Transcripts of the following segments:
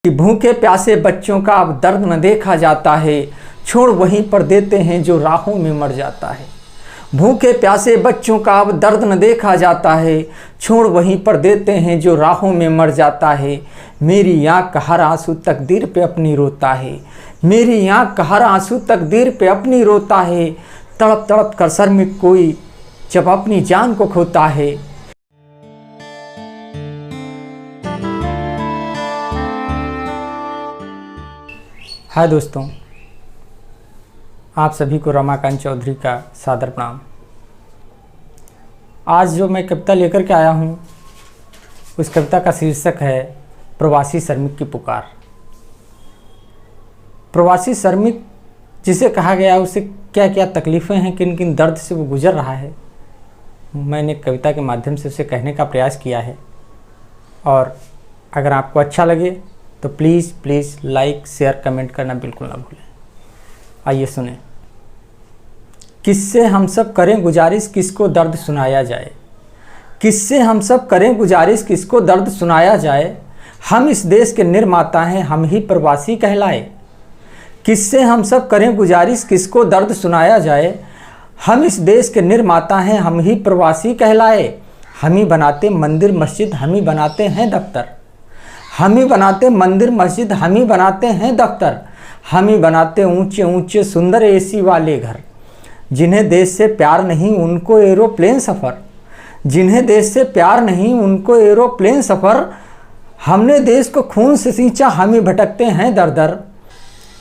कि भूखे प्यासे बच्चों का अब दर्द न देखा जाता है, छोड़ वहीं पर देते हैं जो राहों में मर जाता है। भूखे प्यासे बच्चों का अब दर्द न देखा जाता है, छोड़ वहीं पर देते हैं जो राहों में मर जाता है। मेरी आँख का हर आंसू तकदीर पे अपनी रोता है, मेरी आँख का हर आंसू तकदीर पे अपनी रोता है। तड़प तड़प कर शर्मिक कोई जब अपनी जान को खोता है। हाय दोस्तों, आप सभी को रमाकांत चौधरी का सादर प्रणाम। आज जो मैं कविता लेकर के आया हूँ, उस कविता का शीर्षक है प्रवासी श्रमिक की पुकार। प्रवासी श्रमिक जिसे कहा गया, उसे क्या क्या तकलीफ़ें हैं, किन किन दर्द से वो गुजर रहा है, मैंने कविता के माध्यम से उसे कहने का प्रयास किया है। और अगर आपको अच्छा लगे तो प्लीज़ लाइक शेयर कमेंट करना बिल्कुल ना भूलें। आइए सुने। किससे हम सब करें गुजारिश, किसको दर्द सुनाया जाए। किससे हम सब करें गुजारिश, किसको दर्द सुनाया जाए। हम इस देश के निर्माता हैं, हम ही प्रवासी कहलाए। किससे हम सब करें गुजारिश, किसको दर्द सुनाया जाए। हम इस देश के निर्माता हैं, हम ही प्रवासी कहलाए। हम ही बनाते मंदिर मस्जिद, हम ही बनाते हैं दफ्तर। हम ही बनाते मंदिर मस्जिद, हम ही बनाते हैं दफ्तर। हम ही बनाते ऊंचे ऊंचे सुंदर एसी वाले घर। जिन्हें देश से प्यार नहीं उनको एरोप्लेन सफ़र, जिन्हें देश से प्यार नहीं उनको एरोप्लेन सफ़र। हमने देश को खून से सींचा, हम ही भटकते हैं दर दर।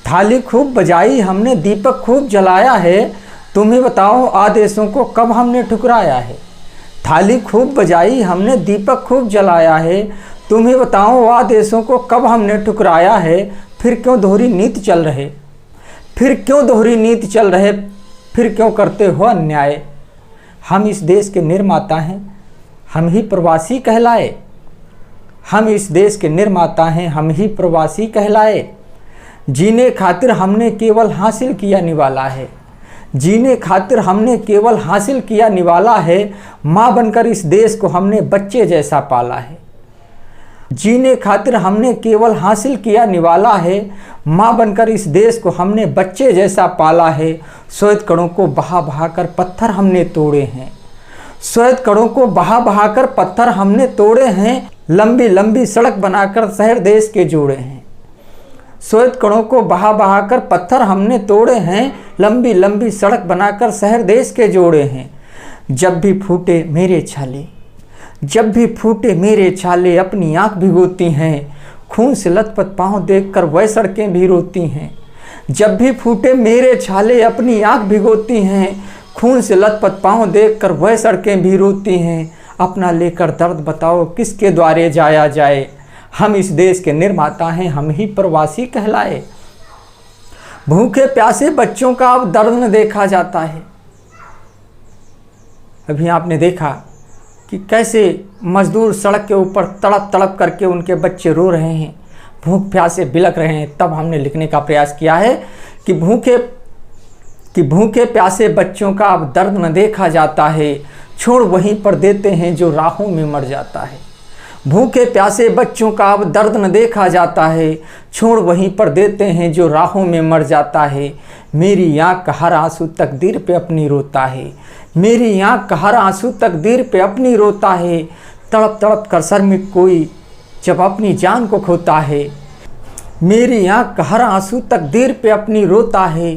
थाली खूब बजाई हमने, दीपक खूब जलाया है। तुम ही बताओ आदेशों को कब हमने ठुकराया है। थाली खूब बजाई हमने, दीपक खूब जलाया है। तुम ही बताओ आदेशों को कब हमने ठुकराया है। फिर क्यों दोहरी नीति चल रहे, फिर क्यों दोहरी नीति चल रहे, फिर क्यों करते हो अन्याय। हम इस देश के निर्माता हैं, हम ही प्रवासी कहलाए। हम इस देश के निर्माता हैं, हम ही प्रवासी कहलाए। जीने खातिर हमने केवल हासिल किया निवाला है, जीने खातिर हमने केवल हासिल किया निवाला है। माँ बनकर इस देश को हमने बच्चे जैसा पाला है। जीने खातिर हमने केवल हासिल किया निवाला है। माँ बनकर इस देश को हमने बच्चे जैसा पाला है। श्वेत कणों को बहा बहा कर पत्थर हमने तोड़े हैं, श्वेत कणों को बहा बहा कर पत्थर हमने तोड़े हैं। लंबी लंबी सड़क बनाकर शहर देश के जोड़े हैं, श्वेत कणों को बहा बहा कर पत्थर हमने तोड़े हैं। लंबी लंबी सड़क बनाकर शहर देश के जोड़े हैं। जब भी फूटे मेरे छाले, जब भी फूटे मेरे छाले अपनी आँख भिगोती हैं। खून से लथपथ पाँव देखकर वह सड़कें भी रोती हैं। जब भी फूटे मेरे छाले अपनी आँख भिगोती हैं। खून से लथपथ पाँव देखकर वह सड़कें भी रोती हैं। अपना लेकर दर्द बताओ किसके द्वारे जाया जाए। हम इस देश के निर्माता हैं, हम ही प्रवासी कहलाए। भूखे प्यासे बच्चों का अब दर्द न देखा जाता है। अभी आपने देखा कि कैसे मजदूर सड़क के ऊपर तड़प तड़प करके उनके बच्चे रो रहे हैं, भूख प्यासे बिलख रहे हैं। तब हमने लिखने का प्रयास किया है कि भूखे प्यासे बच्चों का अब दर्द न देखा जाता है, छोड़ वहीं पर देते हैं जो राहों में मर जाता है। भूखे प्यासे बच्चों का अब दर्द न देखा जाता है, छोड़ वहीं पर देते हैं जो राहों में मर जाता है। मेरी आँख का हर आंसू तकदीर पे अपनी रोता है, मेरी आँख का हर आंसू तकदीर पे अपनी रोता है। तड़प तड़प कर शर्मिक कोई जब अपनी जान को खोता है। मेरी आँख का हर आंसू तकदीर पे अपनी रोता है।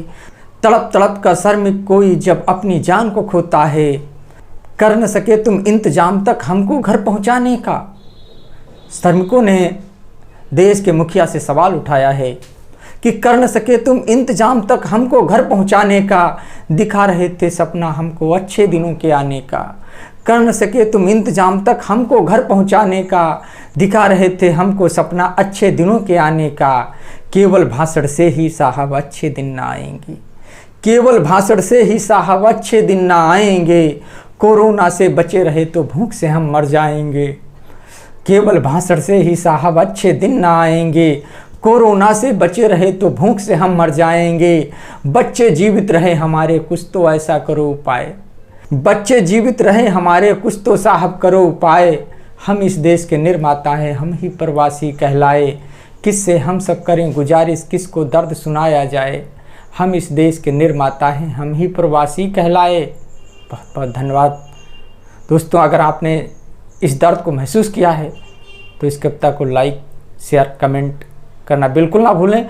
तड़प तड़प कर शर्मिक कोई जब अपनी जान को खोता है। कर न सके तुम इंतजाम तक हमको घर पहुँचाने का। श्रमिकों ने देश के मुखिया से सवाल उठाया है कि कर न सके तुम इंतजाम तक हमको घर पहुंचाने का। दिखा रहे थे सपना हमको अच्छे दिनों के आने का। कर न सके तुम इंतजाम तक हमको घर पहुंचाने का। दिखा रहे थे हमको सपना अच्छे दिनों के आने का। केवल भाषण से ही साहब अच्छे दिन ना आएंगे, केवल भाषण से ही साहब अच्छे दिन ना आएंगे। कोरोना से बचे रहे तो भूख से हम मर जाएंगे, केवल भाषण से ही साहब अच्छे दिन ना आएंगे। कोरोना से बचे रहे तो भूख से हम मर जाएंगे। बच्चे जीवित रहे हमारे कुछ तो ऐसा करो उपाय, बच्चे जीवित रहे हमारे कुछ तो साहब करो उपाय। हम इस देश के निर्माता हैं, हम ही प्रवासी कहलाए। किससे हम सब करें गुजारिश, किसको दर्द सुनाया जाए। हम इस देश के निर्माता हैं, हम ही प्रवासी कहलाए। बहुत बहुत धन्यवाद दोस्तों। अगर आपने इस दर्द को महसूस किया है तो इस कविता को लाइक, शेयर, कमेंट करना बिल्कुल ना भूलें।